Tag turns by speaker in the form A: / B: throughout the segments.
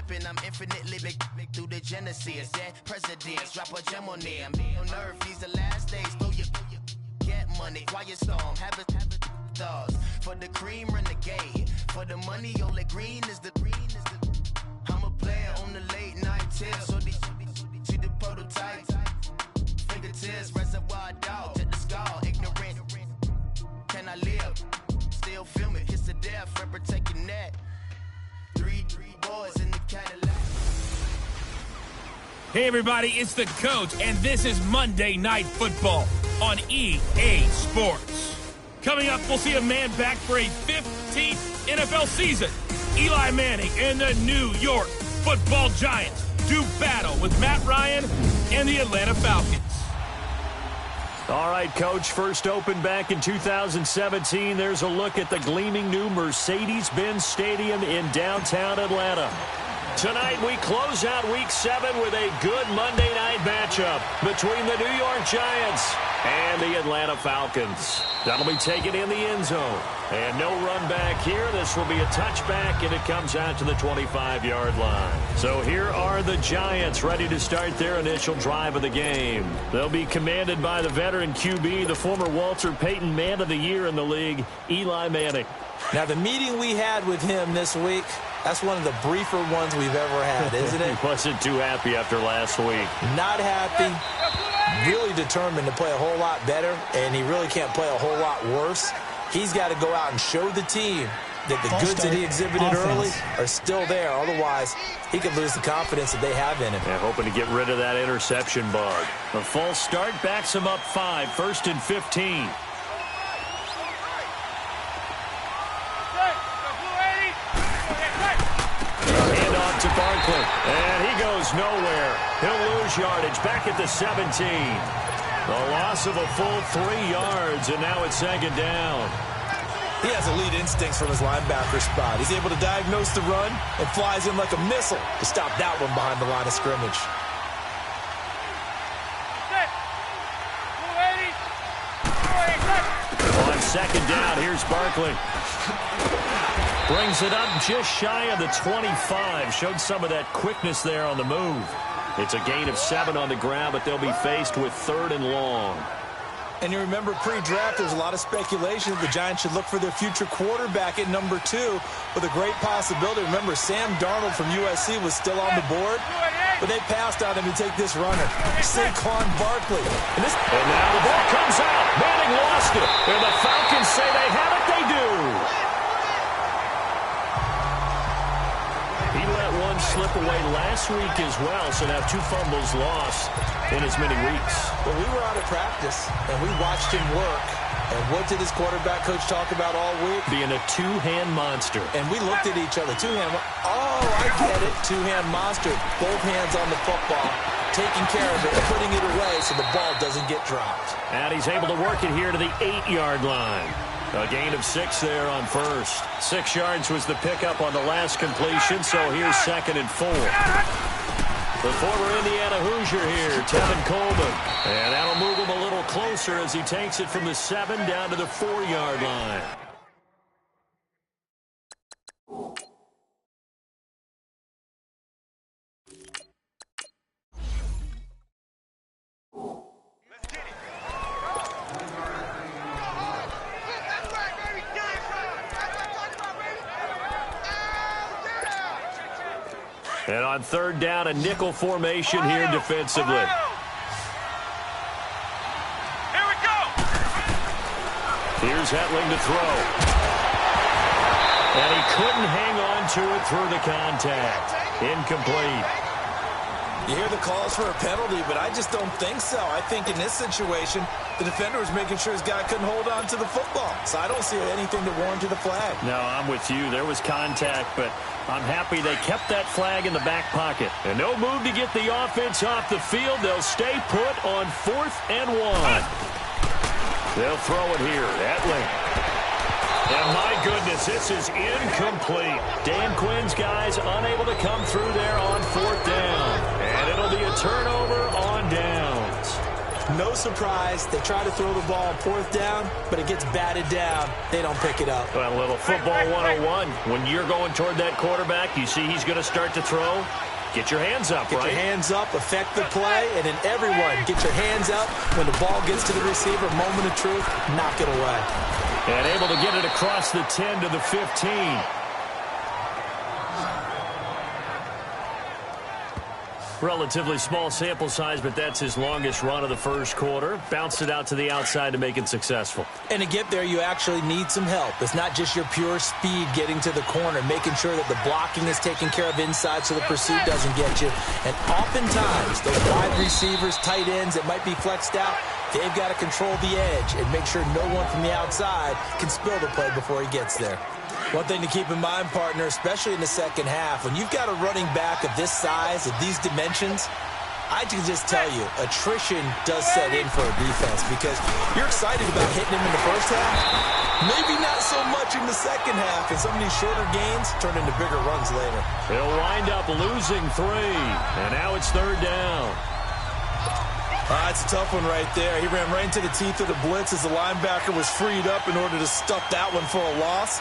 A: flipping, I'm infinitely big through the genesis. That presidents drop a gem on them. On earth, these the last days. Throw your get money, quiet storm, have it thoughts. For the cream, renegade. For the money, Ole Green is the I'm a player on the late night tip. So these see the prototype. Fingertips, reservoir dog, check the skull, ignorant. Can I live? Still film it, hits the death, friend protect your neck. Three boys in the Cadillac.
B: Hey everybody, it's the coach, and this is Monday Night Football on EA Sports. Coming up, we'll see a man back for a 15th NFL season. Eli Manning and the New York Football Giants do battle with Matt Ryan and the Atlanta Falcons.
C: All right, Coach, first opened back in 2017. There's a look at the gleaming new Mercedes-Benz Stadium in downtown Atlanta. Tonight, we close out Week 7 with a good Monday night matchup between the New York Giants and the Atlanta Falcons. That'll be taken in the end zone. And no run back here. This will be a touchback, and it comes out to the 25-yard line. So here are the Giants ready to start their initial drive of the game. They'll be commanded by the veteran QB, the former Walter Payton Man of the Year in the league, Eli Manning.
D: Now, the meeting we had with him this week, that's one of the briefer ones we've ever had, isn't it?
C: He wasn't too happy after last week.
D: Not happy. Really determined to play a whole lot better, and he really can't play a whole lot worse. He's got to go out and show the team that the goods that he exhibited early are still there. Otherwise, he could lose the confidence that they have in him.
C: Yeah, hoping to get rid of that interception bug. A false start backs him up 5, 1st and 15. Handoff to Barkley, and he goes nowhere. He'll lose yardage back at the 17. The loss of a full 3 yards, and now it's second down.
D: He has elite instincts from his linebacker spot. He's able to diagnose the run and flies in like a missile to stop that one behind the line of scrimmage.
C: On second down, here's Barkley. Brings it up just shy of the 25. Showed some of that quickness there on the move. It's a gain of 7 on the ground, but they'll be faced with 3rd and long.
D: And you remember pre-draft, there's a lot of speculation that the Giants should look for their future quarterback at number 2 with a great possibility. Remember, Sam Darnold from USC was still on the board, but they passed on him to take this runner, Saquon Barkley. And
C: now the ball comes out. Manning lost it. And the Falcons say they have it. They do. He let one slip away last week as well, so now 2 fumbles lost in as many weeks.
D: Well, we were out of practice, and we watched him work. And what did his quarterback coach talk about all week?
C: Being a 2-hand monster.
D: And we looked at each other. 2-hand. Oh, I get it. 2-hand monster. Both hands on the football, taking care of it, putting it away so the ball doesn't get dropped.
C: And he's able to work it here to the 8-yard line. A gain of 6 there on first. 6 yards was the pickup on the last completion, so here's 2nd and 4. The former Indiana Hoosier here, Tevin Coleman. And that'll move him a little closer as he takes it from the 7 down to the 4-yard line. And on 3rd down, a nickel formation here defensively.
E: Here we go.
C: Here's Hetling to throw. And he couldn't hang on to it through the contact. Incomplete.
D: You hear the calls for a penalty, but I just don't think so. I think in this situation, the defender was making sure his guy couldn't hold on to the football. So I don't see anything that warranted a flag.
C: No, I'm with you. There was contact, but I'm happy they kept that flag in the back pocket. And no move to get the offense off the field. They'll stay put on 4th and 1. They'll throw it here. Hetling. And my goodness, this is incomplete. Dan Quinn's guys unable to come through there on 4th down. And it'll be a turnover on downs.
D: No surprise. They try to throw the ball on 4th down, but it gets batted down. They don't pick it up.
C: Well, a little football 101. When you're going toward that quarterback, you see he's going to start to throw. Get your hands up,
D: right? Get your hands up, affect the play, and then everyone get your hands up. When the ball gets to the receiver, moment of truth, knock it away.
C: And able to get it across the 10 to the 15. Relatively small sample size, but that's his longest run of the first quarter. Bounced it out to the outside to make it successful.
D: And to get there, you actually need some help. It's not just your pure speed getting to the corner, making sure that the blocking is taken care of inside so the pursuit doesn't get you. And oftentimes, those wide receivers, tight ends that might be flexed out, they've got to control the edge and make sure no one from the outside can spill the play before he gets there. One thing to keep in mind, partner, especially in the second half, when you've got a running back of this size, of these dimensions, I can just tell you, attrition does set in for a defense because you're excited about hitting him in the first half. Maybe not so much in the second half, and some of these shorter gains turn into bigger runs later.
C: They'll wind up losing 3, and now it's 3rd down.
D: That's a tough one right there. He ran right into the teeth of the blitz as the linebacker was freed up in order to stuff that one for a loss.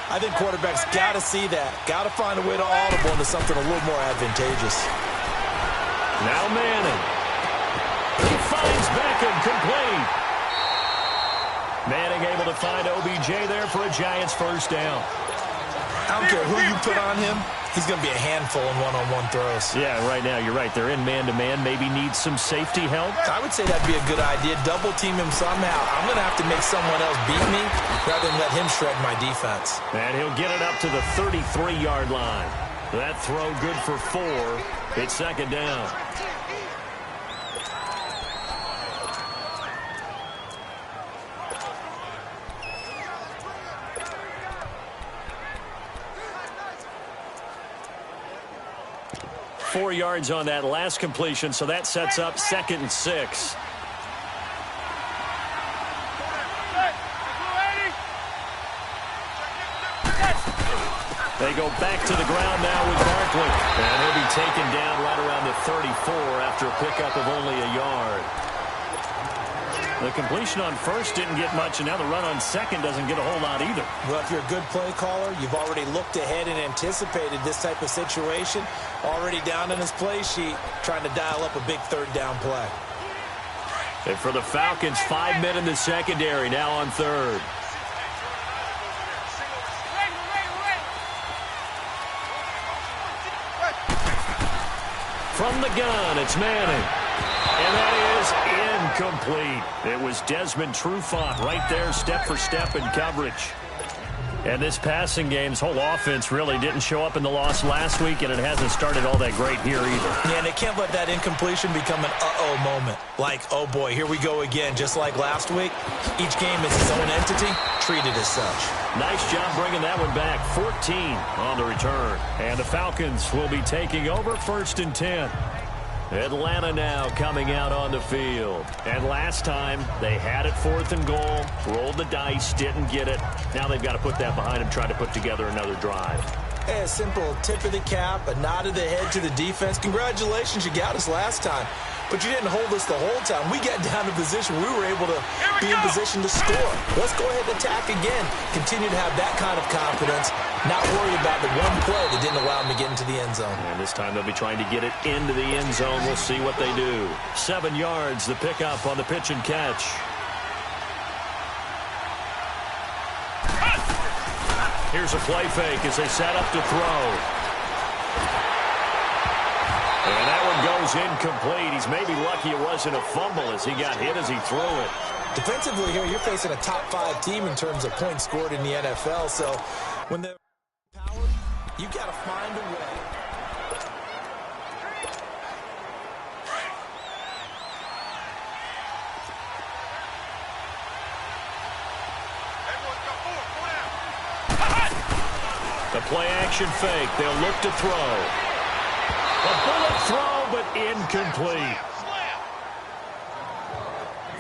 D: I think quarterbacks got to see that. Got to find a way to audible into something a little more advantageous.
C: Now Manning. He finds Beckham complete. Manning able to find OBJ there for a Giants first down.
D: I don't care who you put on him. He's going to be a handful in one-on-one throws.
C: Yeah, right now, you're right. They're in man-to-man. Maybe needs some safety help.
D: I would say that'd be a good idea. Double team him somehow. I'm going to have to make someone else beat me rather than let him shred my defense.
C: And he'll get it up to the 33-yard line. That throw good for 4. It's 2nd down. Four yards on that last completion, so that sets up 2nd and 6. They go back to the ground now with Barkley. And he'll be taken down right around the 34 after a pickup of only a yard. The completion on first didn't get much, and now the run on second doesn't get a whole lot either.
D: Well, if you're a good play caller, you've already looked ahead and anticipated this type of situation. Already down in his play sheet, trying to dial up a big 3rd down play.
C: And for the Falcons, 5 men in the secondary, now on 3rd. From the gun, it's Manning. And that is incomplete. It was Desmond Trufant right there, step for step in coverage. And this passing game's whole offense really didn't show up in the loss last week, and it hasn't started all that great here either.
D: Yeah, and they can't let that incompletion become an uh-oh moment. Like, oh boy, here we go again, just like last week. Each game is its own entity, treated as such.
C: Nice job bringing that one back. 14 on the return. And the Falcons will be taking over 1st and 10. Atlanta now coming out on the field. And last time, they had it 4th and goal, rolled the dice, didn't get it. Now they've got to put that behind them, try to put together another drive.
D: Hey, a simple tip of the cap, a nod of the head to the defense. Congratulations, you got us last time. But you didn't hold us the whole time. We got down to position. We were able to be in position to score. Let's go ahead and attack again. Continue to have that kind of confidence. Not worry about the one play that didn't allow them to get into the end zone.
C: And this time they'll be trying to get it into the end zone. We'll see what they do. 7 yards, the pickup on the pitch and catch. Here's a play fake as they set up to throw. And that one goes incomplete. He's maybe lucky it wasn't a fumble as he got hit as he threw it.
D: Defensively here, you're facing a top-5 team in terms of points scored in the NFL. So when they're powered, you got to find a way.
C: The play-action fake. They'll look to throw. A bullet throw, but incomplete.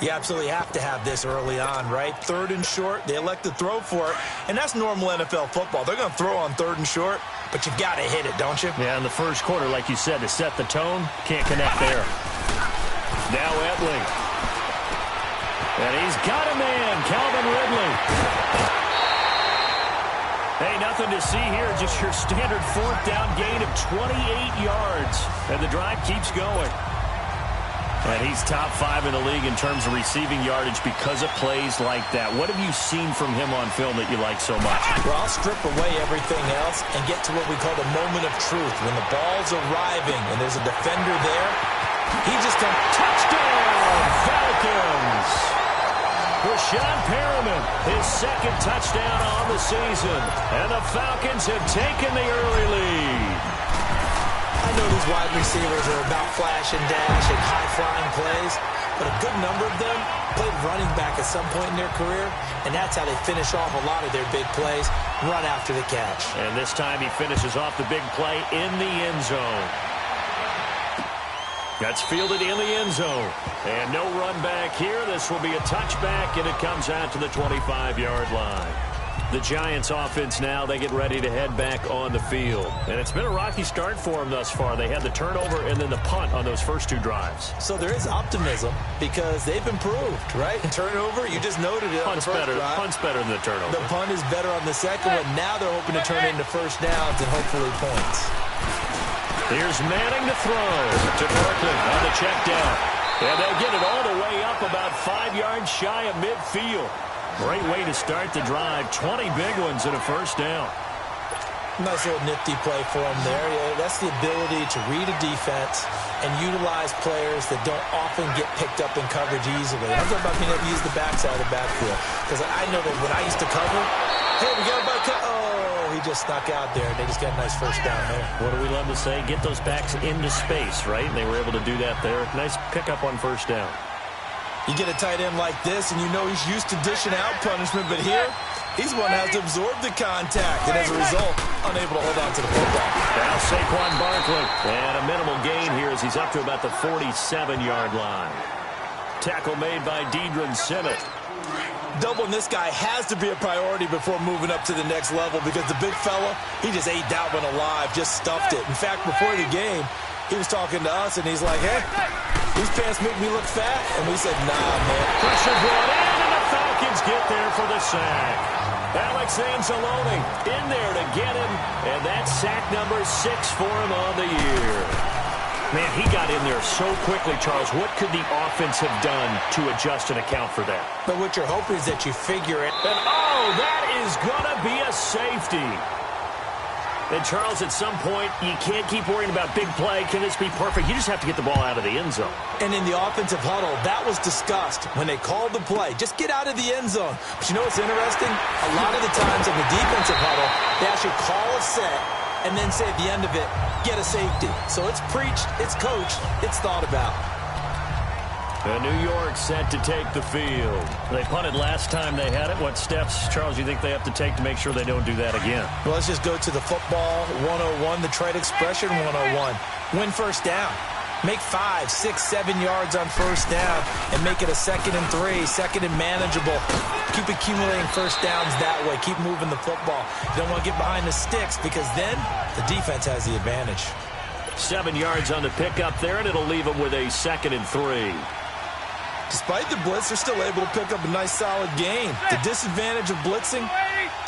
D: You absolutely have to have this early on, right? 3rd and short, they elect to throw for it, and that's normal NFL football. They're going to throw on 3rd and short, but you got to hit it, don't you?
C: Yeah, in the first quarter, like you said, to set the tone, can't connect there. Now Etling. And he's got a man, Calvin Ridley. Hey, nothing to see here, just your standard fourth down gain of 28 yards. And the drive keeps going. And he's top 5 in the league in terms of receiving yardage because of plays like that. What have you seen from him on film that you like so much?
D: Well, I'll strip away everything else and get to what we call the moment of truth. When the ball's arriving and there's a defender there, he just comes.
C: Touchdown, Falcons! Rashad Perriman, his second touchdown on the season. And the Falcons have taken the early lead.
D: I know these wide receivers are about flash and dash and high-flying plays, but a good number of them played running back at some point in their career, and that's how they finish off a lot of their big plays, run after the catch.
C: And this time he finishes off the big play in the end zone. That's fielded in the end zone. And no run back here. This will be a touchback, and it comes out to the 25-yard line. The Giants offense now, they get ready to head back on the field. And it's been a rocky start for them thus far. They had the turnover and then the punt on those first 2 drives.
D: So there is optimism because they've improved, right? And turnover, you just noted it.
C: Punt's better than the turnover.
D: The punt is better on the second one. Now they're hoping to turn it into first downs and hopefully points.
C: Here's Manning to throw to Barkley on the check down. And they'll get it all the way up about 5 yards shy of midfield. Great way to start the drive. 20 big ones and a first down.
D: Nice little nifty play for him there. Yeah, that's the ability to read a defense and utilize players that don't often get picked up in coverage easily. I'm talking about being able to use the backside of the backfield. Because I know that when I used to cover, hey, we got about he just snuck out there, and they just got a nice first down there.
C: What do we love to say? Get those backs into space, right? And they were able to do that there. Nice pickup on first down.
D: You get a tight end like this, and you know he's used to dishing out punishment, but here, he's one that has to absorb the contact, and as a result, unable to hold on to the football.
C: Now Saquon Barkley, and a minimal gain here as he's up to about the 47-yard line. Tackle made by Deidron Simmett.
D: Doubling this guy has to be a priority before moving up to the next level because the big fella, he just ate that one alive, just stuffed it. In fact, before the game, he was talking to us, and he's like, hey, these pants make me look fat. And we said, nah, man.
C: Pressure brought in, and the Falcons get there for the sack. Alex Anzalone in there to get him, and that's sack number 6 for him on the year. Man, he got in there so quickly, Charles. What could the offense have done to adjust and account for that?
D: But what you're hoping is that you figure it.
C: And, that is going to be a safety. And, Charles, at some point, you can't keep worrying about big play. Can this be perfect? You just have to get the ball out of the end zone.
D: And in the offensive huddle, that was discussed when they called the play. Just get out of the end zone. But you know what's interesting? A lot of the times in the defensive huddle, they actually call a set and then say at the end of it, get a safety. So it's preached, it's coached, it's thought about.
C: And New York set to take the field. They punted last time they had it. What steps, Charles, do you think they have to take to make sure they don't do that again?
D: Well, let's just go to the football 101, the trade expression 101. Win first down. Make 5, 6, 7 yards on first down and make it a 2nd and 3, 2nd and manageable. Keep accumulating first downs that way. Keep moving the football. You don't want to get behind the sticks because then the defense has the advantage.
C: 7 yards on the pickup there, and it'll leave them with a 2nd and 3.
D: Despite the blitz, they're still able to pick up a nice solid gain. The disadvantage of blitzing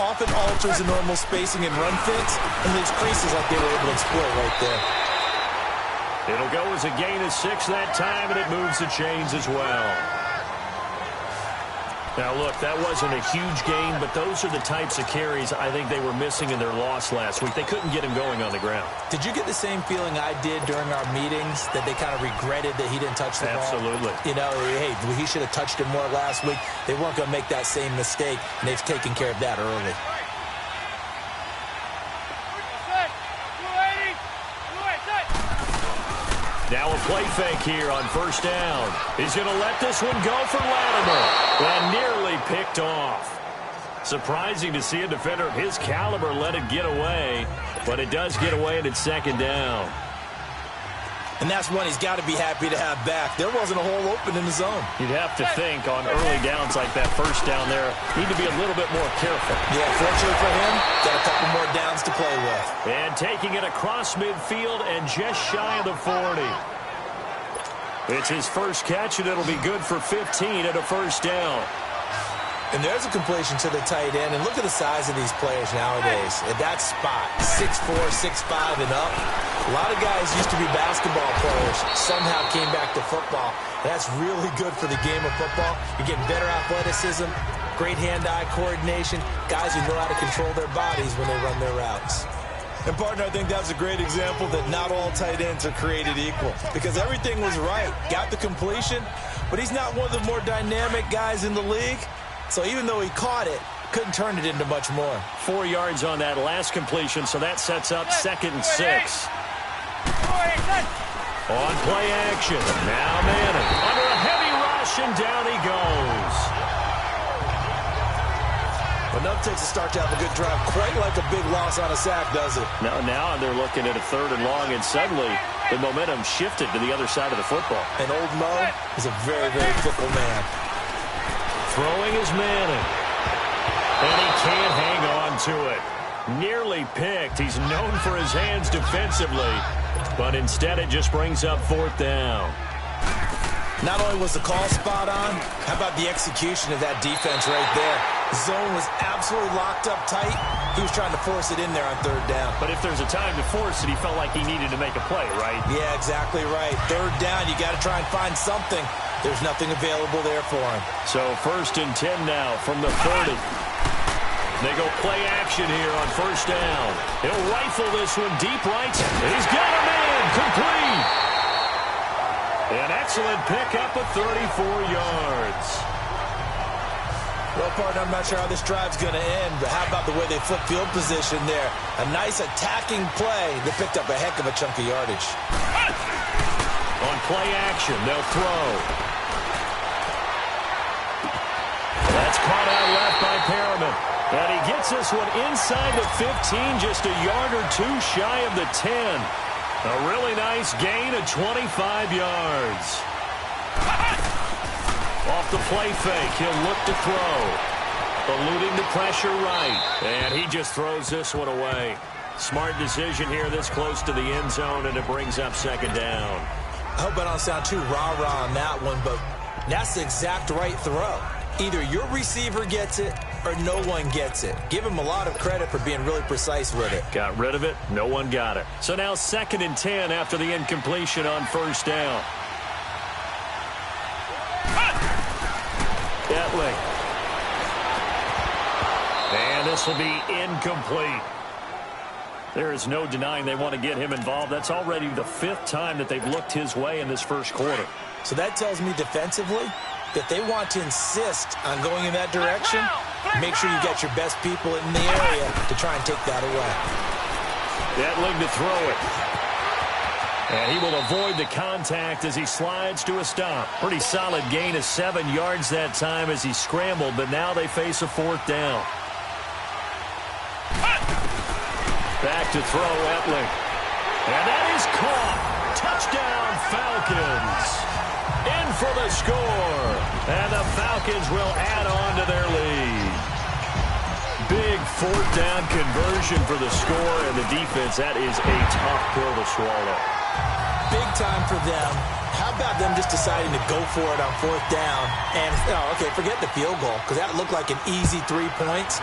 D: often alters the normal spacing and run fits and leaves creases like they were able to exploit right there.
C: It'll go as a gain of 6 that time, and it moves the chains as well. Now, look, that wasn't a huge gain, but those are the types of carries I think they were missing in their loss last week. They couldn't get him going on the ground.
D: Did you get the same feeling I did during our meetings, that they kind of regretted that he didn't touch the ball?
C: Absolutely.
D: You know, hey, he should have touched it more last week. They weren't going to make that same mistake, and they've taken care of that early.
C: Now a play fake here on first down. He's going to let this one go for Latimer. And nearly picked off. Surprising to see a defender of his caliber let it get away. But it does get away, and it's 2nd down.
D: And that's one he's got to be happy to have back. There wasn't a hole open in the zone.
C: You'd have to think on early downs like that first down there, need to be a little bit more careful.
D: Yeah, fortunately for him, got a couple more downs to play with.
C: And taking it across midfield and just shy of the 40. It's his first catch, and it'll be good for 15 and a first down.
D: And there's a completion to the tight end. And look at the size of these players nowadays. At that spot, 6'4", 6'5", and up. A lot of guys used to be basketball players, somehow came back to football. And that's really good for the game of football. You're getting better athleticism, great hand-eye coordination, guys who know how to control their bodies when they run their routes. And, partner, I think that's a great example that not all tight ends are created equal, because everything was right. Got the completion, but he's not one of the more dynamic guys in the league. So even though he caught it, couldn't turn it into much more.
C: 4 yards on that last completion, so that sets up 2nd and 6. On play action, now Manning. Under a heavy rush, and down he goes.
D: Enough takes a start to have a good drive, quite like a big loss on a sack, does it?
C: Now they're looking at a 3rd and long, and suddenly the momentum shifted to the other side of the football.
D: And old Mo is a very, very fickle man.
C: Throwing is Manning. And he can't hang on to it. Nearly picked. He's known for his hands defensively. But instead it just brings up 4th down.
D: Not only was the call spot on, how about the execution of that defense right there? Zone was absolutely locked up tight. He was trying to force it in there on 3rd down.
C: But if there's a time to force it, he felt like he needed to make a play, right?
D: Yeah, exactly right. 3rd down, you got to try and find something. There's nothing available there for him.
C: So 1st and 10 now from the 30. They go play action here on 1st down. He'll rifle this one deep right. He's got a man complete. An excellent pickup of 34 yards.
D: Well, partner, I'm not sure how this drive's going to end, but how about the way they flip field position there? A nice attacking play that picked up a heck of a chunk of yardage.
C: On play action, they'll throw. That's caught out left by Perriman. And he gets this one inside the 15, just a yard or two shy of the 10. A really nice gain of 25 yards. Off the play fake, he'll look to throw. Eluding the pressure right. And he just throws this one away. Smart decision here this close to the end zone, and it brings up 2nd down.
D: I hope I don't sound too rah-rah on that one, but that's the exact right throw. Either your receiver gets it or no one gets it. Give him a lot of credit for being really precise with it.
C: Got rid of it. No one got it. So now 2nd and 10 after the incompletion on 1st down. Etling. And this will be incomplete. There is no denying they want to get him involved. That's already the 5th time that they've looked his way in this first quarter.
D: So that tells me defensively that they want to insist on going in that direction. Make sure you get your best people in the area to try and take that away.
C: Etling to throw it. And he will avoid the contact as he slides to a stop. Pretty solid gain of 7 yards that time as he scrambled, but now they face a 4th down. Back to throw, Etling. And that is caught. Touchdown, Falcons. In for the score. And the Falcons will add on to their lead. Big 4th down conversion for the score, and the defense, that is a tough pill to swallow.
D: Big time for them. How about them just deciding to go for it on 4th down? And, okay, forget the field goal, because that looked like an easy 3 points.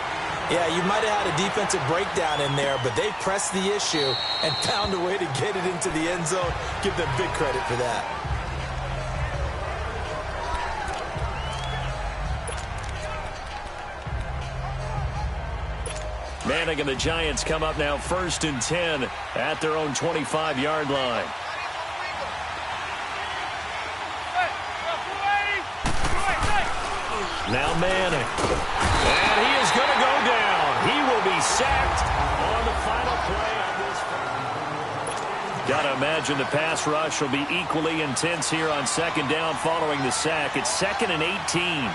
D: Yeah, you might have had a defensive breakdown in there, but they pressed the issue and found a way to get it into the end zone. Give them big credit for that.
C: Manning and the Giants come up now 1st and 10 at their own 25-yard line. Now Manning. And he is going to go down. He will be sacked on the final play of this. Got to imagine the pass rush will be equally intense here on 2nd down following the sack. It's 2nd and 18.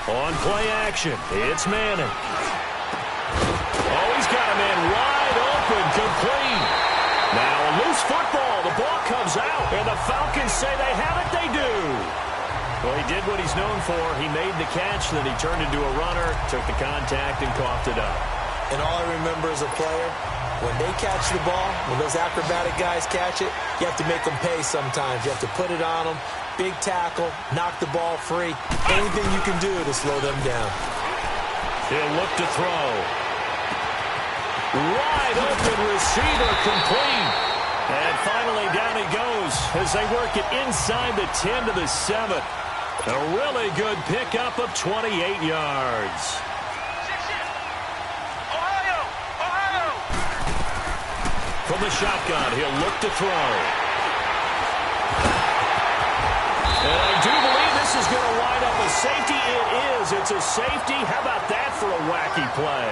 C: On play action, it's Manning. Oh, he's got a man wide open, complete. Now a loose football. The ball comes out, and the Falcons say they have it. They do. Well, he did what he's known for. He made the catch, then he turned into a runner, took the contact, and coughed it up.
D: And all I remember as a player, When they catch the ball, when those acrobatic guys catch it, you have to make them pay sometimes. You have to put it on them, big tackle, knock the ball free. Anything you can do to slow them down.
C: He'll look to throw. Wide open receiver complete. And finally down he goes as they work it inside the 10 to the 7. A really good pickup of 28 yards. From the shotgun, he'll look to throw. And I do believe this is going to wind up a safety. It is. It's a safety. How about that for a wacky play?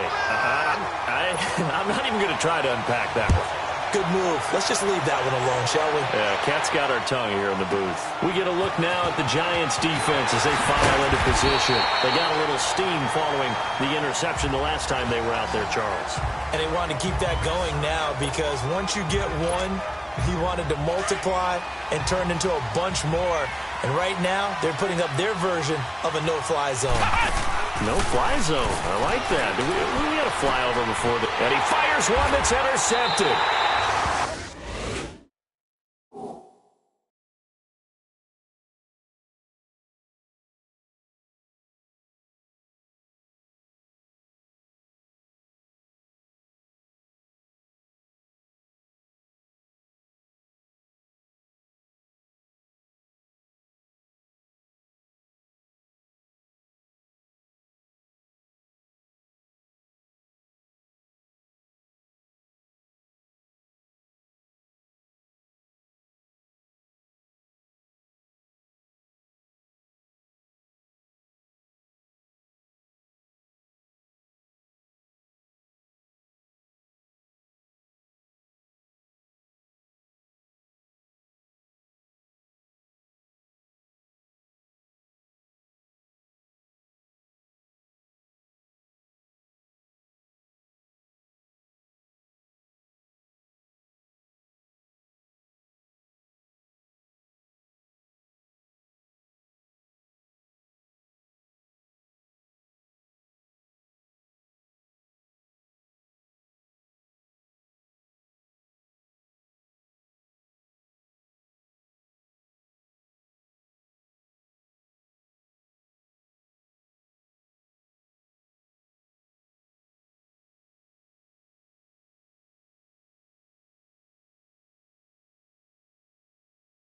C: I'm not even going to try to unpack that one.
D: Good move. Let's just leave that one alone, shall we?
C: Yeah, Cat's got our tongue here in the booth. We get a look now at the Giants' defense as they file into position. They got a little steam following the interception the last time they were out there, Charles.
D: And they want to keep that going now because once you get one, he wanted to multiply and turn into a bunch more. And right now, they're putting up their version of a no-fly zone.
C: No-fly zone. I like that. We had a flyover before. And he fires one that's intercepted.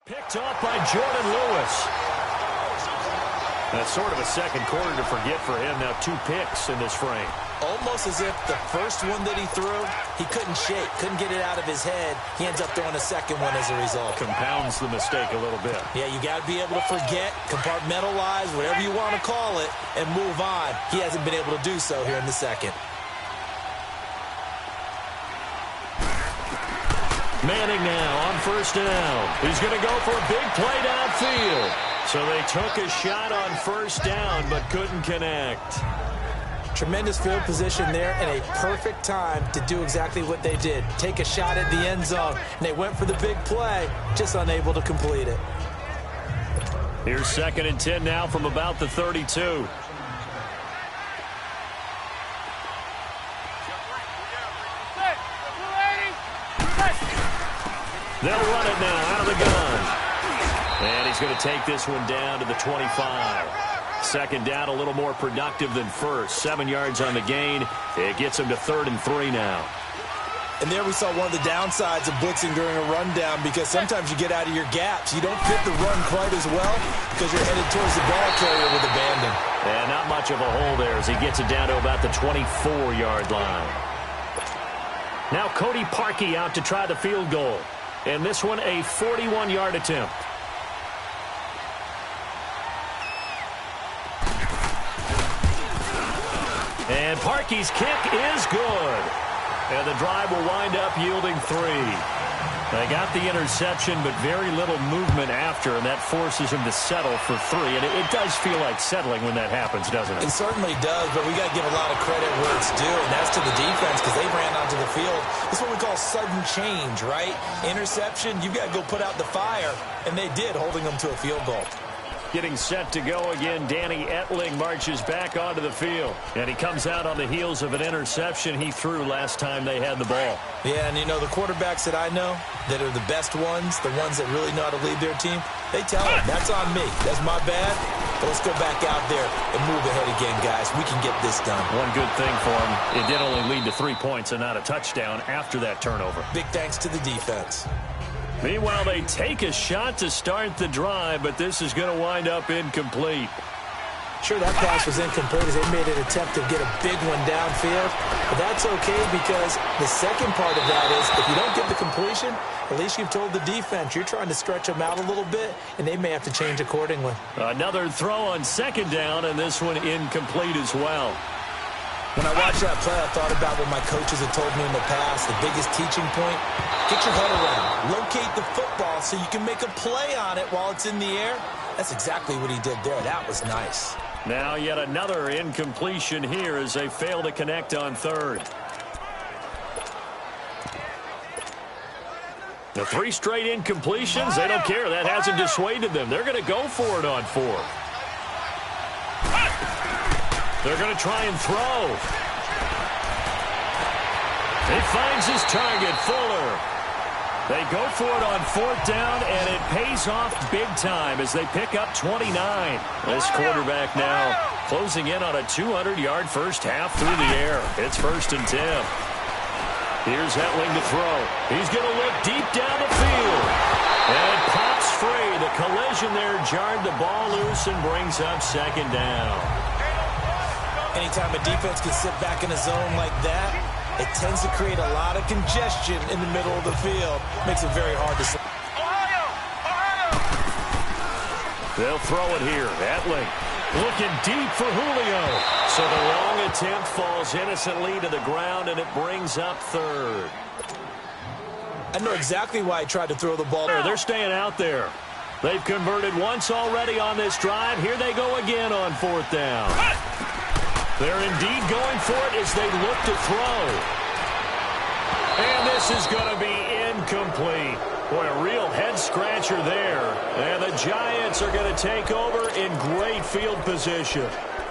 C: Picked off by Jordan Lewis. That's sort of a second quarter to forget for him. Now 2 picks in this frame.
D: Almost as if the first one that he threw, he couldn't shake, couldn't get it out of his head. He ends up throwing a second one as a result.
C: Compounds the mistake a little bit.
D: Yeah, you got to be able to forget, compartmentalize, whatever you want to call it, and move on. He hasn't been able to do so here in the second.
C: Manning now on first down. He's going to go for a big play downfield. So they took a shot on first down but couldn't connect.
D: Tremendous field position there and a perfect time to do exactly what they did. Take a shot at the end zone. And they went for the big play, just unable to complete it.
C: Here's 2nd and 10 now from about the 32. They'll run it now out of the gun. And he's going to take this one down to the 25. 2nd down, a little more productive than first. 7 yards on the gain. It gets him to 3rd and 3 now.
D: And there we saw one of the downsides of blitzing during a rundown because sometimes you get out of your gaps. You don't fit the run quite as well because you're headed towards the ball carrier with abandon.
C: And not much of a hole there as he gets it down to about the 24-yard line. Now Cody Parkey out to try the field goal. And this one a 41-yard attempt. And Parkey's kick is good. And the drive will wind up yielding 3. They got the interception, but very little movement after, and that forces him to settle for 3. And it does feel like settling when that happens, doesn't it?
D: It certainly does, but we got to give a lot of credit where it's due, and that's to the defense because they ran onto the field. It's what we call sudden change, right? Interception, you've got to go put out the fire, and they did, holding them to a field goal.
C: getting set to go again. Danny Etling marches back onto the field. And he comes out on the heels of an interception he threw last time they had the ball.
D: Yeah, and you know, the quarterbacks that I know that are the best ones, the ones that really know how to lead their team, they tell them, that's on me. That's my bad. But let's go back out there and move ahead again, guys. We can get this done.
C: One good thing for him, it did only lead to 3 points and not a touchdown after that turnover.
D: Big thanks to the defense.
C: Meanwhile, they take a shot to start the drive, but this is going to wind up incomplete.
D: Sure, that pass was incomplete as they made an attempt to get a big one downfield. But that's okay because the second part of that is if you don't get the completion, at least you've told the defense you're trying to stretch them out a little bit, and they may have to change accordingly.
C: Another throw on second down, and this one incomplete as well.
D: When I watched that play, I thought about what my coaches had told me in the past. The biggest teaching point, get your head around. Locate the football so you can make a play on it while it's in the air. That's exactly what he did there. That was nice.
C: Now yet another incompletion here as they fail to connect on third. The 3 straight incompletions, they don't care. That hasn't dissuaded them. They're going to go for it on fourth. They're going to try and throw. He finds his target, Fuller. They go for it on fourth down, and it pays off big time as they pick up 29. This quarterback now closing in on a 200-yard first half through the air. It's 1st and 10. Here's Etling to throw. He's going to look deep down the field. And it pops free. The collision there jarred the ball loose and brings up second down.
D: Anytime a defense can sit back in a zone like that, it tends to create a lot of congestion in the middle of the field. Makes it very hard to see.
C: They'll throw it here. Etling looking deep for Julio. So the long attempt falls innocently to the ground, and it brings up third.
D: I know exactly why he tried to throw the ball.
C: They're staying out there. They've converted once already on this drive. Here they go again on fourth down. They're indeed going for it as they look to throw. And this is going to be incomplete. Boy, a real head-scratcher there. And the Giants are going to take over in great field position.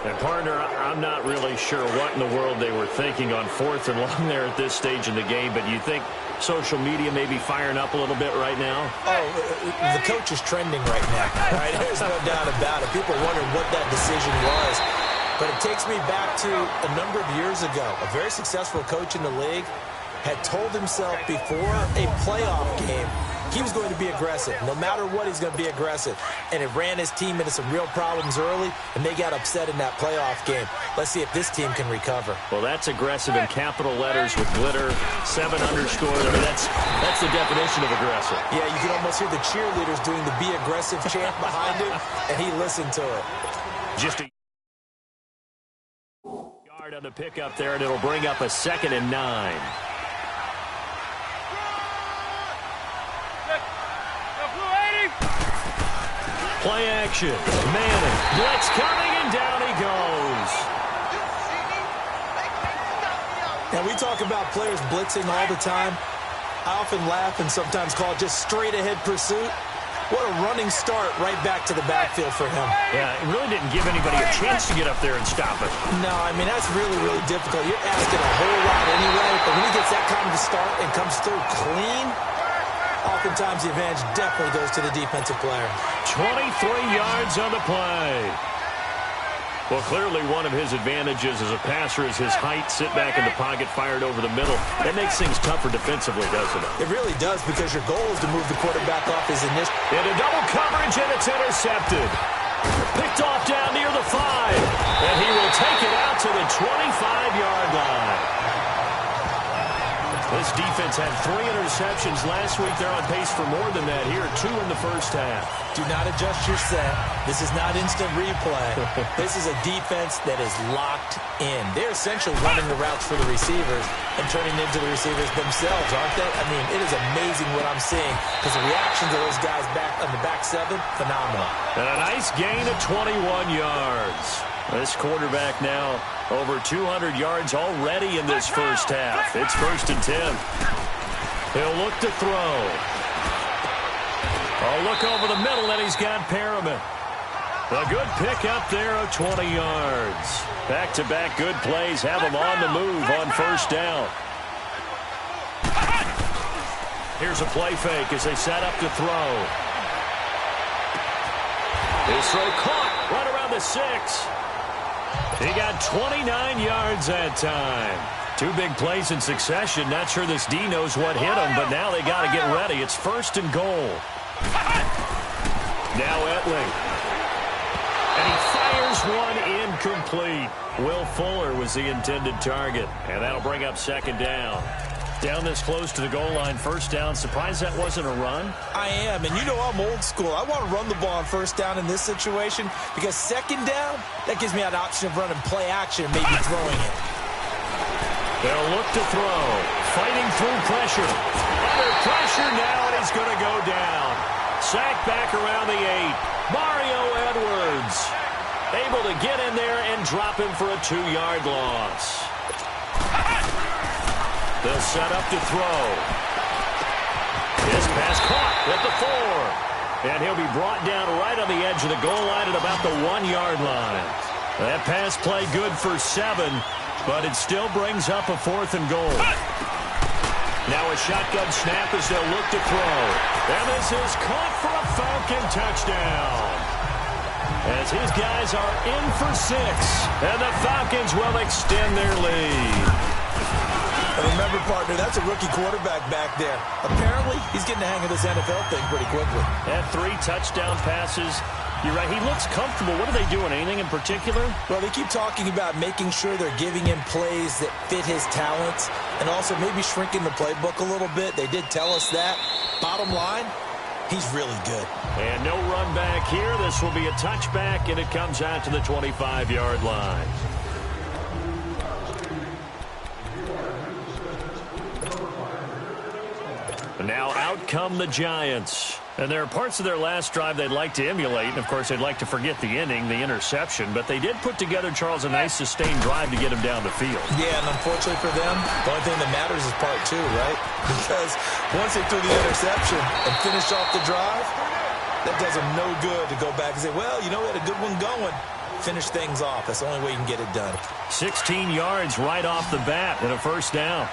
C: And, partner, I'm not really sure what in the world they were thinking on fourth and long there at this stage in the game, but you think social media may be firing up a little bit right now?
D: Oh, the coach is trending right now, right? There's no doubt about it. People are wondering what that decision was. But it takes me back to a number of years ago. A very successful coach in the league had told himself before a playoff game he was going to be aggressive. No matter what, he's going to be aggressive. And it ran his team into some real problems early, and they got upset in that playoff game. Let's see if this team can recover.
C: Well, that's aggressive in capital letters with glitter, 7 underscores. I mean, that's the definition of aggressive.
D: Yeah, you can almost hear the cheerleaders doing the be aggressive chant behind him, and he listened to it.
C: Just a yard on the pickup there, and it'll bring up a 2nd and 9. Play action. Manning. Blitz coming, and down he goes.
D: Now, we talk about players blitzing all the time. I often laugh and sometimes call it just straight-ahead pursuit. What a running start right back to the backfield for him.
C: Yeah, it really didn't give anybody a chance to get up there and stop it.
D: No, I mean, that's really, really difficult. You're asking a whole lot anyway, but when he gets that kind of start and comes through clean, oftentimes the advantage definitely goes to the defensive player.
C: 23 yards on the play. Well, clearly one of his advantages as a passer is his height. Sit back in the pocket, fired over the middle. That makes things tougher defensively, doesn't it?
D: It really does, because your goal is to move the quarterback off his initial.
C: Into double coverage, and it's intercepted. Picked off down near the 5. And he will take it out to the 25-yard line. This defense had 3 interceptions last week. They're on pace for more than that here. 2 in the first half.
D: Do not adjust your set. This is not instant replay. This is a defense that is locked in. They're essentially running the routes for the receivers and turning them into the receivers themselves, aren't they? I mean, it is amazing what I'm seeing, because the reactions of those guys back on the back 7, phenomenal.
C: And a nice gain of 21 yards. This quarterback now over 200 yards already in this first half. It's 1st and 10. He'll look to throw. Oh, look over the middle, and he's got Perriman. A good pick up there of 20 yards. Back-to-back good plays have them on the move on first down. Here's a play fake as they set up to throw. His throw caught right around the 6. He got 29 yards that time. Two big plays in succession. Not sure this D knows what hit him, but now they got to get ready. It's 1st and goal. Now Etling. And he fires one incomplete. Will Fuller was the intended target, and that'll bring up 2nd down. Down this close to the goal line, 1st down. Surprised that wasn't a run?
D: I am, and you know I'm old school. I want to run the ball on 1st down in this situation because 2nd down, that gives me an option of running play action and maybe throwing it.
C: They'll look to throw. Fighting through pressure. Under pressure now, and he's going to go down. Sacked back around the 8. Mario Edwards able to get in there and drop him for a 2-yard loss. They'll set up to throw. His pass caught at the 4. And he'll be brought down right on the edge of the goal line at about the 1-yard line. That pass play good for 7, but it still brings up a 4th and goal. Now a shotgun snap as they'll look to throw. And this is caught for a Falcon touchdown. As his guys are in for 6. And the Falcons will extend their lead.
D: And remember, partner, that's a rookie quarterback back there. Apparently, he's getting the hang of this NFL thing pretty quickly.
C: Had 3 touchdown passes. You're right, he looks comfortable. What are they doing? Anything in particular?
D: Well, they keep talking about making sure they're giving him plays that fit his talents and also maybe shrinking the playbook a little bit. They did tell us that. Bottom line, he's really good.
C: And no run back here. This will be a touchback, and it comes out to the 25-yard line. Now out come the Giants. And there are parts of their last drive they'd like to emulate. And, of course, they'd like to forget the inning, the interception. But they did put together, Charles, a nice sustained drive to get him down the field.
D: Yeah, and unfortunately for them, the only thing that matters is part 2, right? Because once they threw the interception and finished off the drive, that does them no good to go back and say, well, you know, we had a good one going. Finish things off. That's the only way you can get it done.
C: 16 yards right off the bat and a 1st down.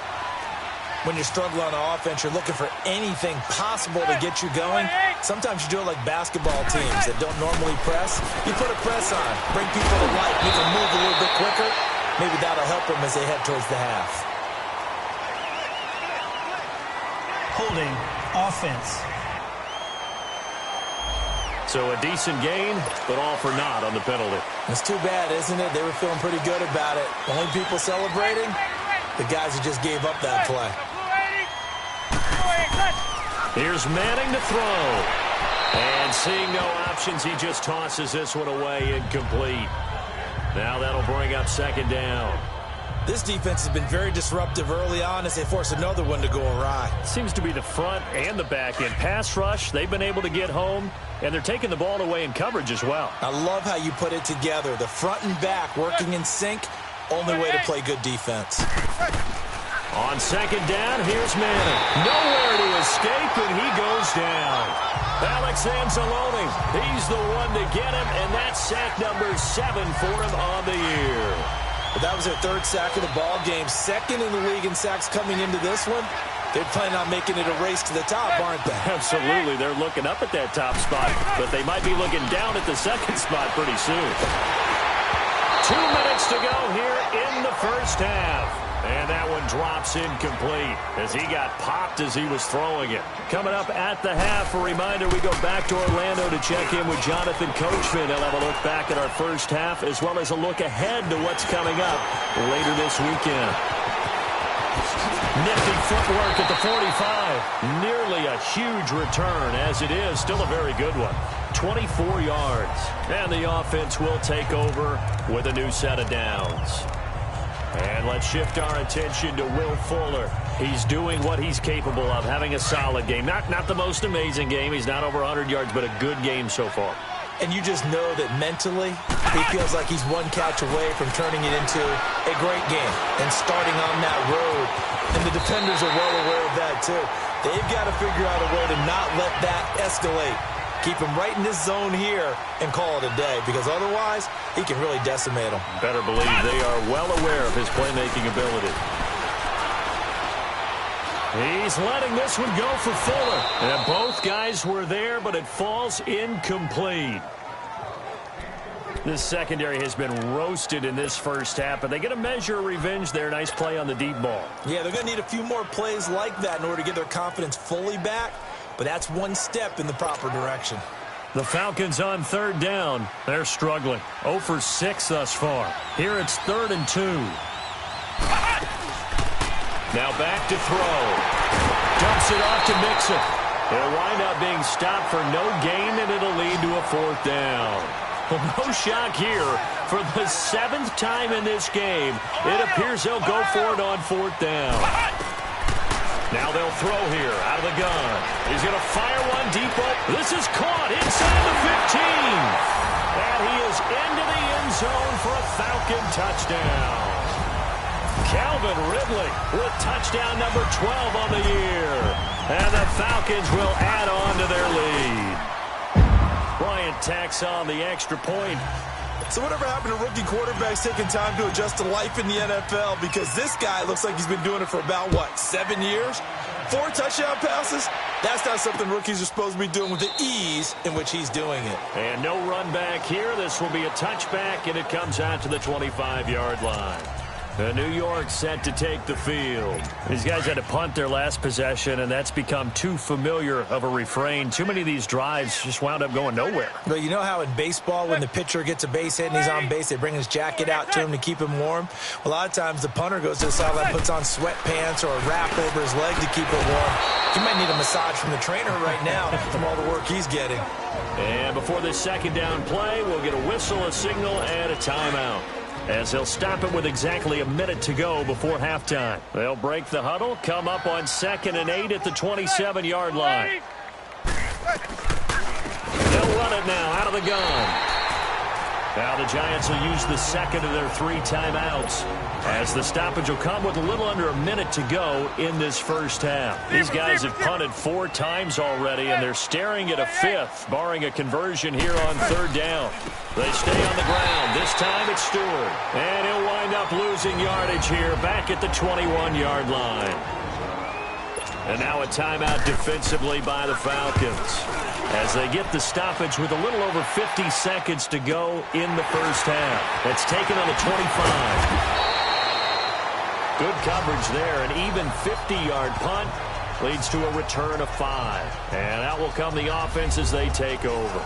D: When you're struggling on offense, you're looking for anything possible to get you going. Sometimes you do it like basketball teams that don't normally press. You put a press on, bring people to life, make them move a little bit quicker. Maybe that'll help them as they head towards the half.
E: Holding offense.
C: So a decent gain, but all for naught on the penalty.
D: It's too bad, isn't it? They were feeling pretty good about it. The only people celebrating, the guys who just gave up that play.
C: Here's Manning to throw. And seeing no options, he just tosses this one away incomplete. Now that'll bring up 2nd down.
D: This defense has been very disruptive early on as they force another one to go awry.
C: Seems to be the front and the back end. Pass rush, they've been able to get home, and they're taking the ball away in coverage as well.
D: I love how you put it together. The front and back working in sync. Only way to play good defense.
C: On 2nd down, here's Manning. Nowhere to escape, and he goes down. Alex Anzalone, he's the one to get him, and that's sack number 7 for him on the year.
D: But that was their 3rd sack of the ball game. 2nd in the league in sacks coming into this one. They're planning on making it a race to the top, aren't they?
C: Absolutely. They're looking up at that top spot, but they might be looking down at the 2nd spot pretty soon. 2 minutes to go here in the 1st half. And that one drops incomplete as he got popped as he was throwing it. Coming up at the half, a reminder, we go back to Orlando to check in with Jonathan Coachman. He'll have a look back at our 1st half as well as a look ahead to what's coming up later this weekend. Nifty footwork at the 45. Nearly a huge return as it is. Still a very good one. 24 yards. And the offense will take over with a new set of downs. And let's shift our attention to Will Fuller. He's doing what he's capable of, having a solid game. Not the most amazing game. He's not over 100 yards, but a good game so far.
D: And you just know that mentally, he feels like he's one catch away from turning it into a great game and starting on that road. And the defenders are well aware of that, too. They've got to figure out a way to not let that escalate Keep him right in this zone here and call it a day, because otherwise he can really decimate them.
C: Better believe they are well aware of his playmaking ability. He's letting this one go for Fuller. And both guys were there, but it falls incomplete. This secondary has been roasted in this first half, but they get a measure of revenge there. Nice play on the deep ball.
D: Yeah, they're going to need a few more plays like that in order to get their confidence fully back, but that's one step in the proper direction.
C: The Falcons on third down. They're struggling. 0 for 6 thus far. Here it's 3rd and 2. Now back to throw. Dumps it off to Mixon. It'll wind up being stopped for no gain, and it'll lead to a 4th down. Well, no shock here. For the 7th time in this game, it appears they'll go for it on 4th down. Now they'll throw here out of the gun. He's going to fire one deep open. This is caught inside the 15. And he is into the end zone for a Falcon touchdown. Calvin Ridley with touchdown number 12 on the year. And the Falcons will add on to their lead. Bryant tacks on the extra point.
D: So whatever happened to rookie quarterbacks taking time to adjust to life in the NFL? Because this guy looks like he's been doing it for about, 7 years? 4 touchdown passes? That's not something rookies are supposed to be doing with the ease in which he's doing it.
C: And no run back here. This will be a touchback, and it comes out to the 25-yard line. New York set to take the field. These guys had to punt their last possession, and that's become too familiar of a refrain. Too many of these drives just wound up going nowhere.
D: But you know how in baseball, when the pitcher gets a base hit and he's on base, they bring his jacket out to him to keep him warm? A lot of times the punter goes to the sideline, puts on sweatpants or a wrap over his leg to keep it warm. He might need a massage from the trainer right now from all the work he's getting.
C: And before this second down play, we'll get a whistle, a signal, and a timeout, as they'll stop it with exactly a minute to go before halftime. They'll break the huddle, come up on 2nd and 8 at the 27-yard line. They'll run it now out of the gun. Now the Giants will use the second of their 3 timeouts, as the stoppage will come with a little under a minute to go in this first half. These guys have punted 4 times already, and they're staring at a 5th, barring a conversion here on 3rd down. They stay on the ground. This time it's Stewart. And he'll wind up losing yardage here back at the 21-yard line. And now a timeout defensively by the Falcons, as they get the stoppage with a little over 50 seconds to go in the first half. It's taken on the 25. Good coverage there. An even 50-yard punt leads to a return of 5. And out will come the offense as they take over.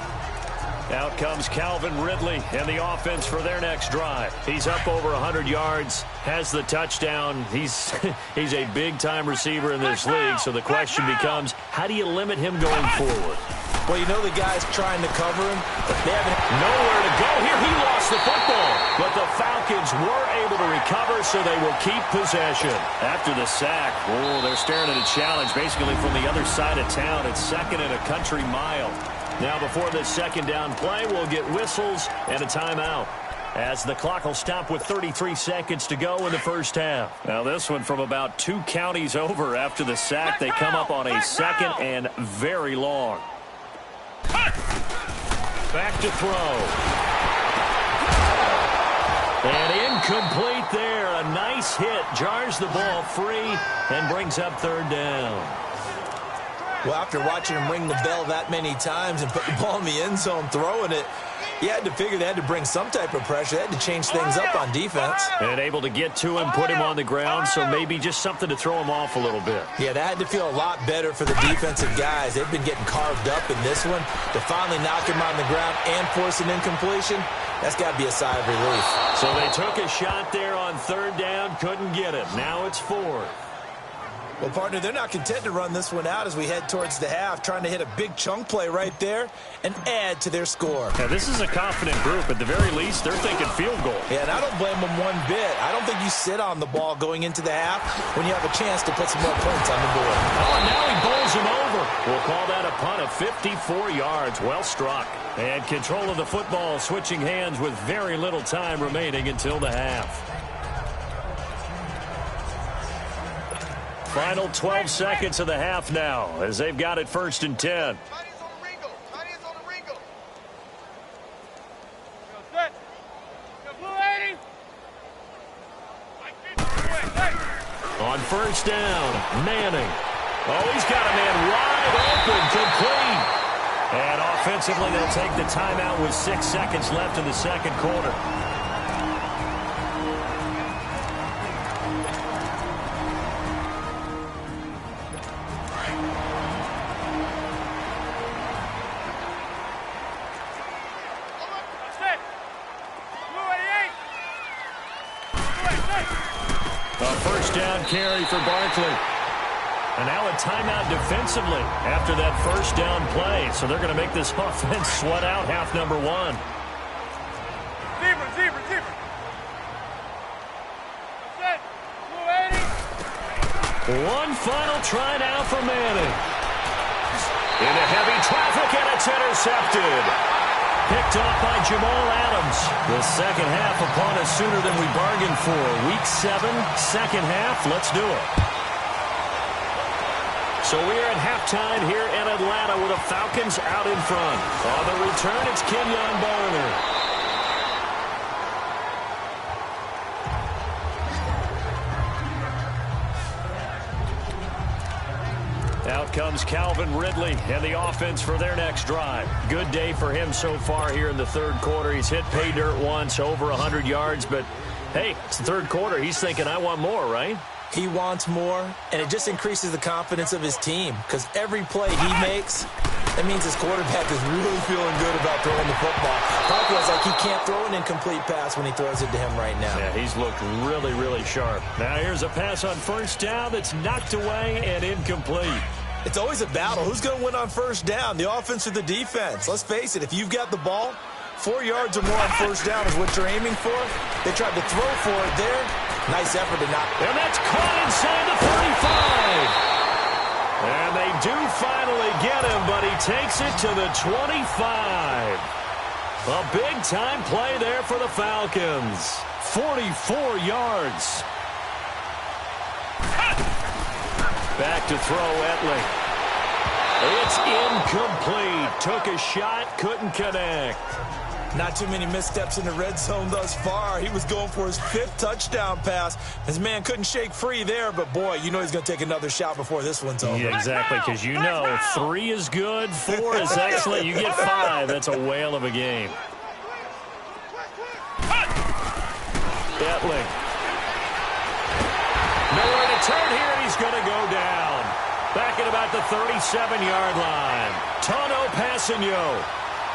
C: Out comes Calvin Ridley and the offense for their next drive. He's up over 100 yards, has the touchdown. He's a big-time receiver in this league, so the question becomes, how do you limit him going forward?
D: Well, you know the guy's trying to cover him, but they haven't
C: nowhere to go. Here he lost the football, but the Falcons were able to recover, so they will keep possession. After the sack, they're staring at a challenge basically from the other side of town. It's 2nd and a country mile. Now before this second down play, we'll get whistles and a timeout, as the clock will stop with 33 seconds to go in the first half. Now this one from about 2 counties over after the sack. They come up on a 2nd and very long. Back to throw. And incomplete there. A nice hit. Jars the ball free and brings up 3rd down.
D: Well, after watching him ring the bell that many times and put the ball in the end zone throwing it, you had to figure they had to bring some type of pressure. They had to change things up on defense.
C: And able to get to him, put him on the ground, so maybe just something to throw him off a little bit.
D: Yeah, that had to feel a lot better for the defensive guys. They've been getting carved up in this one. To finally knock him on the ground and force an incompletion, that's got to be a sigh of relief.
C: So they took a shot there on 3rd down, couldn't get it. Now it's 4th.
D: Well, partner, they're not content to run this one out as we head towards the half, trying to hit a big chunk play right there and add to their score.
C: Now, this is a confident group. At the very least, they're thinking field goal.
D: Yeah, and I don't blame them one bit. I don't think you sit on the ball going into the half when you have a chance to put some more points on the board.
C: Oh, and now he bowls him over. We'll call that a punt of 54 yards. Well struck. And control of the football switching hands with very little time remaining until the half. Final 12 seconds of the half now, as they've got it 1st and 10. On first down, Manning. Oh, he's got a man wide open, complete. And offensively, they'll take the timeout with 6 seconds left in the second quarter. A first down carry for Barkley. And now a timeout defensively after that first down play. So they're going to make this offense sweat out half number one.
F: Zebra.
C: One final try now for Manning. Into heavy traffic, and it's intercepted. Picked off by Jamal Adams. The second half upon us sooner than we bargained for. Week 7, second half. Let's do it. So we are at halftime here in Atlanta with the Falcons out in front. On the return, it's Kenyon Barner. Out comes Calvin Ridley and the offense for their next drive. Good day for him so far here in the third quarter. He's hit pay dirt once, over 100 yards, but hey, it's the third quarter. He's thinking, I want more, right?
D: He wants more, and it just increases the confidence of his team because every play he makes, that means his quarterback is really feeling good about throwing the football. Probably feels like he can't throw an incomplete pass when he throws it to him right now.
C: Yeah, he's looked really, really sharp. Now here's a pass on first down that's knocked away and incomplete.
D: It's always a battle. Who's going to win on first down, the offense or the defense? Let's face it, if you've got the ball, 4 yards or more on first down is what you're aiming for. They tried to throw for it there. Nice effort to knock.
C: And that's caught inside the 35. And they do finally get him, but he takes it to the 25. A big-time play there for the Falcons. 44 yards. Back to throw, Etling. It's incomplete. Took a shot, couldn't connect.
D: Not too many missteps in the red zone thus far. He was going for his 5th touchdown pass. His man couldn't shake free there, but boy, you know he's going to take another shot before this one's over.
C: Yeah, exactly, because you know 3 is good, 4 is excellent. You get 5. That's a whale of a game. Etling. Nowhere to turn here, and he's going to go down. Back at about the 37-yard line. Tano Passigno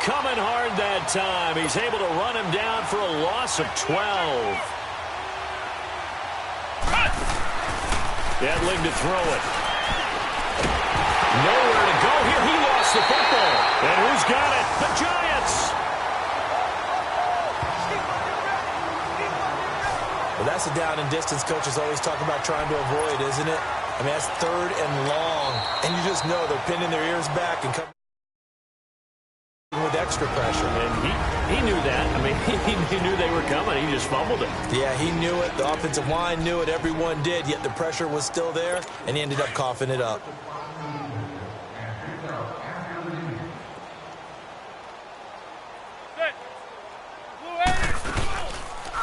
C: coming hard that time. He's able to run him down for a loss of 12. Etling to throw it. Nowhere to go here. He lost the football. And who's got it? The Giants.
D: Well, that's a down and distance coaches always talk about trying to avoid, isn't it? I mean, that's 3rd and long. And you just know they're pinning their ears back and coming with extra pressure.
C: And he knew that. I mean, he knew they were coming. He just fumbled it.
D: Yeah, he knew it. The offensive line knew it. Everyone did, yet the pressure was still there, and he ended up coughing it up.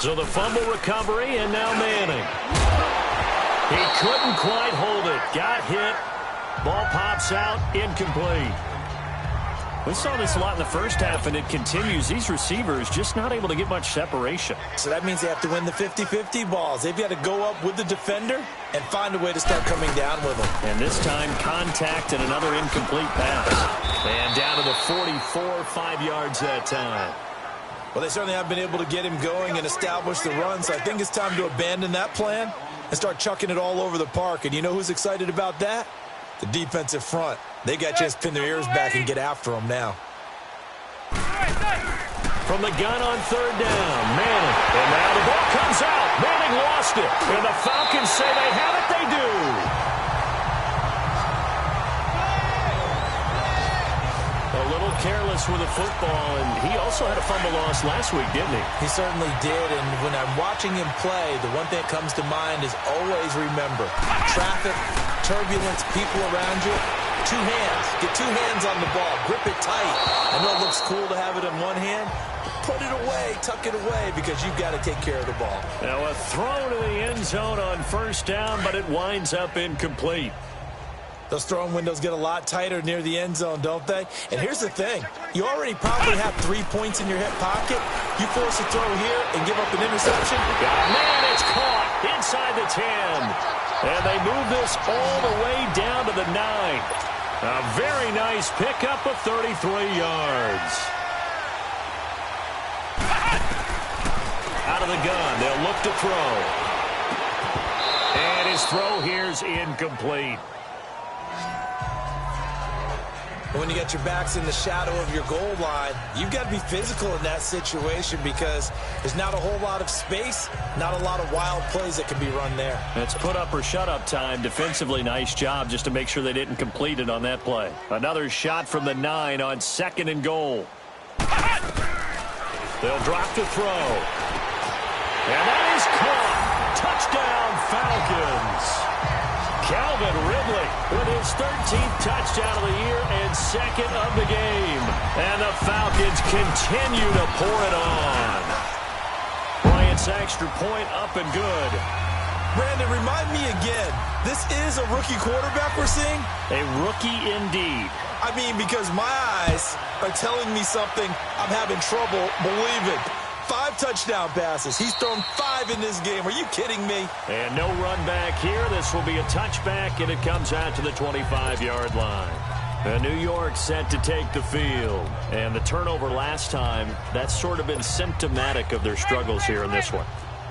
C: So the fumble recovery, and now Manning. He couldn't quite hold it. Got hit. Ball pops out. Incomplete. We saw this a lot in the first half, and it continues. These receivers just not able to get much separation.
D: So that means they have to win the 50-50 balls. They've got to go up with the defender and find a way to start coming down with them.
C: And this time, contact and another incomplete pass. And down to the 44, 5 yards that time.
D: Well, they certainly haven't been able to get him going and establish the run, so I think it's time to abandon that plan and start chucking it all over the park. And you know who's excited about that? The defensive front. They got a chance to pin their ears back and get after them now.
C: From the gun on third down, Manning. And now the ball comes out. Manning lost it. And the Falcons say they have it. They do. A little careless with the football, and he also had a fumble loss last week, didn't he?
D: He certainly did, and when I'm watching him play, the one thing that comes to mind is always remember, traffic, turbulence, people around you, Two hands. Get two hands on the ball. Grip it tight. I know it looks cool to have it in one hand. Put it away. Tuck it away because you've got to take care of the ball.
C: Now a throw to the end zone on first down, but it winds up incomplete.
D: Those throwing windows get a lot tighter near the end zone, don't they? And here's the thing. You already probably have 3 points in your hip pocket. You force a throw here and give up an interception.
C: Man, it's caught inside the 10. And they move this all the way down to the 9. A very nice pickup of 33 yards. Out of the gun, they'll look to throw. And his throw here's incomplete.
D: When you got your backs in the shadow of your goal line, you've got to be physical in that situation because there's not a whole lot of space, not a lot of wild plays that can be run there.
C: It's put up or shut up time. Defensively, nice job just to make sure they didn't complete it on that play. Another shot from the 9 on 2nd and goal. They'll drop to throw. And that is caught. Touchdown, Falcons. Calvin Ridley with his 13th touchdown of the year and 2nd of the game. And the Falcons continue to pour it on. Bryant's extra point up and good.
D: Brandon, remind me again, this is a rookie quarterback we're seeing?
C: A rookie indeed.
D: I mean, because my eyes are telling me something I'm having trouble believing. 5 touchdown passes. He's thrown 5 in this game. Are you kidding me?
C: And no run back here. This will be a touchback, and it comes out to the 25-yard line. And New York set to take the field. And the turnover last time, that's sort of been symptomatic of their struggles here in this one.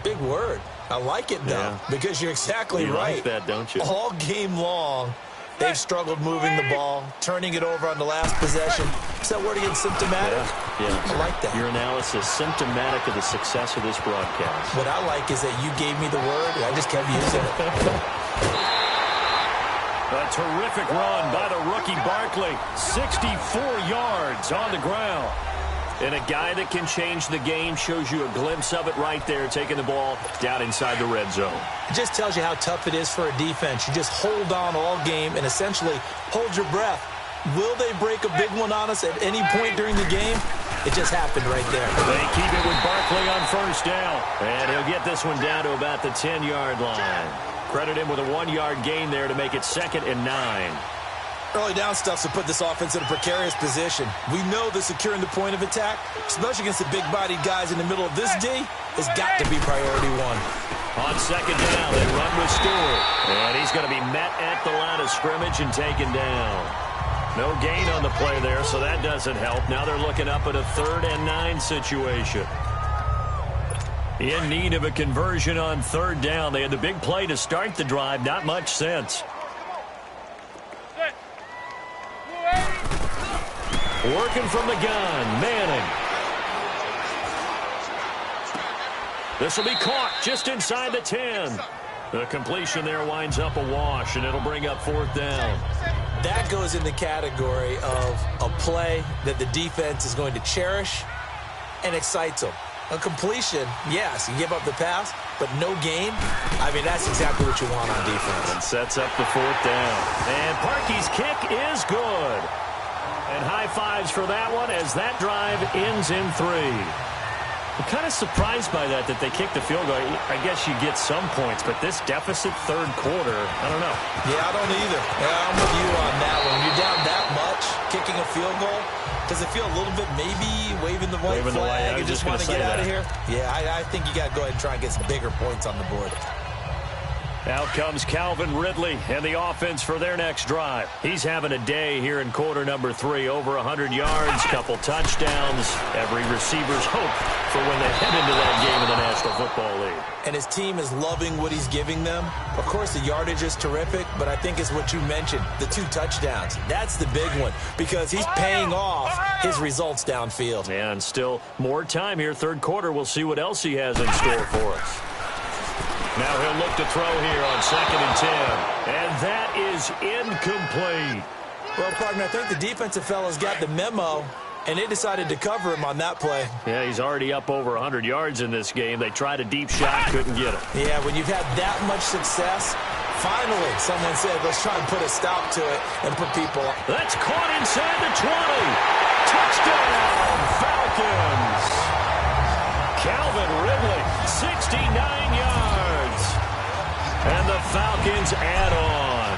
D: Big word. I like it, though, because you're exactly right.
C: You like that, don't you?
D: All game long, they've struggled moving the ball, turning it over on the last possession. Is that word again, symptomatic?
C: Yeah.
D: I like that.
C: Your analysis, symptomatic of the success of this broadcast.
D: What I like is that you gave me the word, and I just kept using it.
C: A terrific run by the rookie Barkley. 64 yards on the ground. And a guy that can change the game, shows you a glimpse of it right there, taking the ball down inside the red zone.
D: It just tells you how tough it is for a defense. You just hold on all game and essentially hold your breath. Will they break a big one on us at any point during the game? It just happened right there.
C: They keep it with Barkley on first down. And he'll get this one down to about the 10-yard line. Credit him with a 1-yard gain there to make it 2nd and 9.
D: Early down stuff to put this offense in a precarious position. We know that securing the point of attack, especially against the big-bodied guys in the middle of this D, has got to be priority 1.
C: On 2nd down, they run with Stewart. And he's going to be met at the line of scrimmage and taken down. No gain on the play there, so that doesn't help. Now they're looking up at a 3rd and 9 situation. In need of a conversion on 3rd down. They had the big play to start the drive. Not much sense. Working from the gun, Manning. This will be caught just inside the 10. The completion there winds up a wash, and it'll bring up 4th down.
D: That goes in the category of a play that the defense is going to cherish and excites them. A completion, yes, you give up the pass, but no gain. I mean, that's exactly what you want on defense.
C: And sets up the 4th down. And Parkey's kick is good. And high fives for that one as that drive ends in 3. I'm kind of surprised by that they kicked the field goal. I guess you get some points, but this deficit 3rd quarter, I don't know.
D: Yeah, I don't either. Yeah, I'm with you on that one. When you're down that much, kicking a field goal, does it feel a little bit maybe waving the white flag and just want to get out of here? Yeah, I think you got to go ahead and try and get some bigger points on the board.
C: Out comes Calvin Ridley and the offense for their next drive. He's having a day here in quarter number 3. Over 100 yards, couple touchdowns. Every receiver's hope for when they head into that game in the National Football League.
D: And his team is loving what he's giving them. Of course, the yardage is terrific, but I think it's what you mentioned, the 2 touchdowns. That's the big one because he's paying off his results downfield.
C: And still more time here. 3rd quarter, we'll see what else he has in store for us. Now he'll look to throw here on 2nd and 10. And that is incomplete.
D: Well, partner, I think the defensive fellas got the memo, and they decided to cover him on that play.
C: Yeah, he's already up over 100 yards in this game. They tried a deep shot, couldn't get it.
D: Yeah, when you've had that much success, Finally, someone said, let's try and put a stop to it and put people up.
C: That's caught inside the 20. Touchdown, Falcons. Calvin Ridley, 69 yards. And the Falcons add on.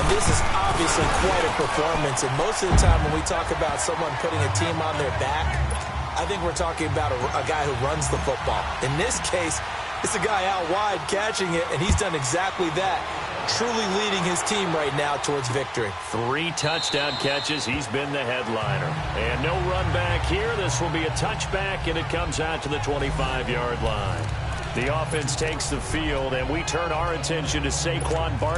D: And this is obviously quite a performance. And most of the time when we talk about someone putting a team on their back, I think we're talking about a guy who runs the football. In this case, it's a guy out wide catching it, and he's done exactly that, truly leading his team right now towards victory.
C: 3 touchdown catches. He's been the headliner. And no run back here. This will be a touchback, and it comes out to the 25-yard line. The offense takes the field, and we turn our attention to Saquon Barkley.